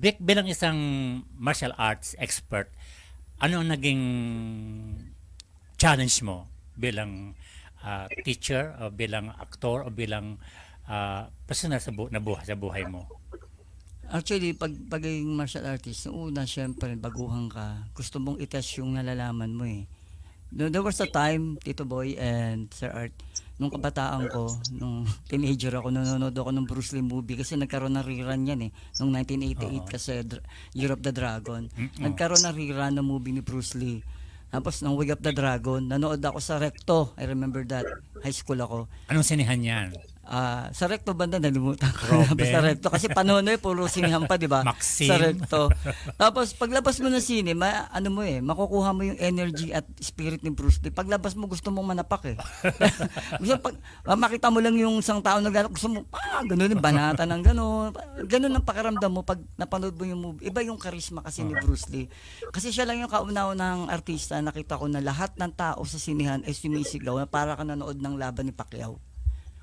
Vic, bilang isang martial arts expert, ano ang naging challenge mo bilang teacher o bilang aktor o bilang personal na buhay sa buhay mo? Actually, pagiging martial artist, noong una, syempre, baguhan ka. Gusto mong itest yung nalalaman mo eh. There was a time, Tito Boy and Sir Art, nung kabataan ko, nung teenager ako, nanonood ako ng Bruce Lee movie kasi nagkaroon ng rerun yan eh. Nung 1988 Oo. kasi Year of the Dragon. Mm-mm. Nagkaroon ng rerun ng movie ni Bruce Lee. Tapos nung Way of the Dragon, nanood ako sa Recto. I remember that. High school ako. Anong sinihan yan? Sa Recto banda, nalimutan ko na. Robin? Basta Recto. Kasi panahon na puro sinihan pa, di ba? Maxine? Sa Recto. Tapos, paglabas mo ng sine, ano mo eh, makukuha mo yung energy at spirit ni Bruce Lee. Paglabas mo, gusto mong manapak eh. Gusto, makita mo lang yung isang tao na gano'n, gusto mo, gano'n yung banata ng gano'n. Gano'n ang pakiramdam mo pag napanood mo yung movie. Iba yung charisma kasi ni Bruce Lee. Kasi siya lang yung kauna-unahang artista, nakita ko na lahat ng tao sa sinihan ay sumisigaw na para ka nanood ng laban ni Pacquiao.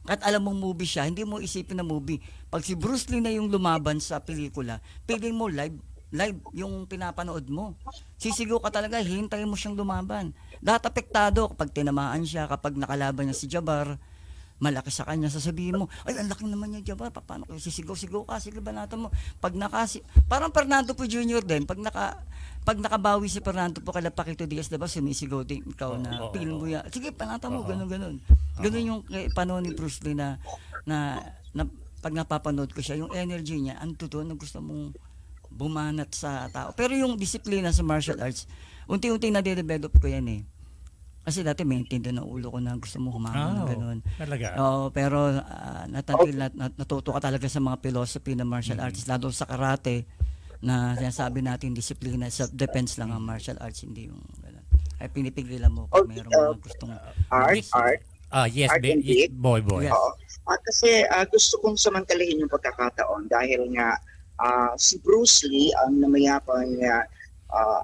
Kahit alam mong movie siya, hindi mo isipin na movie. Pag si Bruce Lee na yung lumaban sa pelikula, feeling mo live yung pinapanood mo. Sisigaw ka talaga, hintayin mo siyang lumaban. Lahat apektado kapag tinamaan siya, kapag nakalaban niya si Jabbar, malaki sa kanya, sasabihin mo, ay, ang laki naman niya, Jabbar, paano kayo sisigaw-sigaw ka, sige banatan mo. Parang Fernando po Jr. din, pag nakabawi si Fernando po kala Paquito Diaz, diba, sumisigaw din ikaw na, feel mo yan, sige, panatan mo, ganun. Ganun yung panahon ni Bruce Lee na pag napapanood ko siya, yung energy niya, ang totoo na gusto mong bumanat sa tao. Pero yung disiplina sa martial arts, unti-unti na-develop ko yan eh. Kasi dati maintindihan ng ulo ko na gusto mo humamon ng ganun. Talaga? Pero natuto ka talaga sa mga philosophy ng martial arts, lalo sa karate, na sinasabi natin disiplina, self-defense lang ang martial arts, hindi yung ganun. Ay pinipigilan mo kung mayroong mga gustong Art, Yes, Art and Vic? boy. Yes. Oo. Kasi gusto kong samantalahin yung pagkakataon dahil nga si Bruce Lee ang namayapang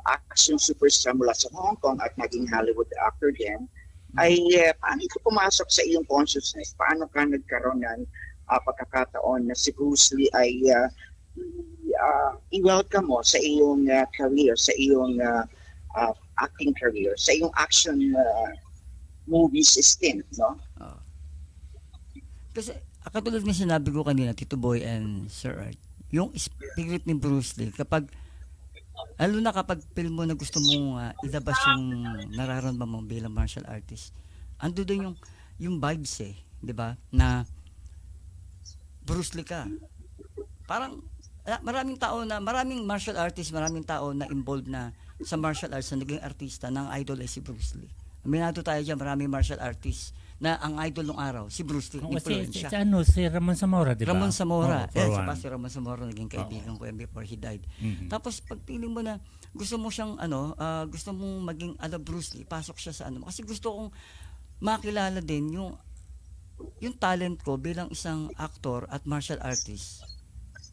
action superstar mula sa Hong Kong at naging Hollywood actor din, ay paano ito pumasok sa iyong consciousness? Paano ka nagkaroon ng pagkakataon na si Bruce Lee ay i-welcome mo sa iyong career, sa iyong acting career, sa iyong action movies stint, no? Kasi katulad ng sinabi ko kanina, Tito Boy and Sir Art, yung spirit ni Bruce Lee, lalo na kapag film mo na gusto mong ilabas yung nararamdaman mo bilang martial artist, ando doon yung vibes eh, di ba? Na Bruce Lee ka. Parang maraming martial artist, maraming tao na involved na sa martial arts na naging artista na ang idol ay si Bruce Lee. Aminado tayo dyan, maraming martial artists na ang idol ng araw, si Bruce Lee, influensya. Si Ramon Zamora, di ba? Ramon Zamora. For Siya one. pa si Ramon Zamora, naging kaibigan ko before he died. Mhm. Tapos pag feeling mo na gusto mo siyang gusto mong maging Bruce Lee, pasok siya sa kasi gusto kong makilala din yung talent ko bilang isang actor at martial artist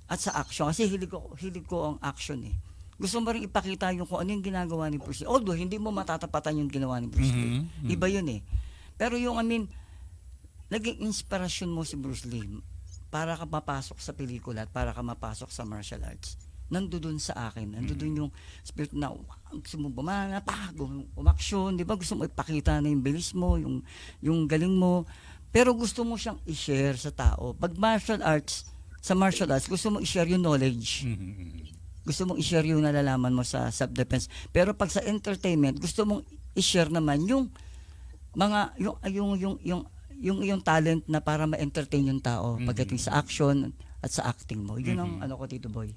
at sa action kasi hilig ko ang action eh. Gusto mo rin ipakita yung kung ano yung ginagawa ni Bruce Lee. Although hindi mo matatapatan yung ginawa ni Bruce Lee. Iba yun eh. Pero naging inspirasyon mo si Bruce Lee para ka mapasok sa pelikula at para ka mapasok sa martial arts. Nandoon sa akin. Nandoon yung spirit na gusto mo bumana, umaksyon, di ba? Gusto mo ipakita na yung bilis mo, yung galing mo. Pero gusto mo siyang i-share sa tao. Pag sa martial arts, gusto mo i-share yung knowledge. Gusto mong i-share yung nalalaman mo sa self-defense. Pero pag sa entertainment, gusto mong i-share naman yung mga yung talent na para ma-entertain yung tao pagdating sa action at sa acting mo. Yun ang ko, Tito Boy.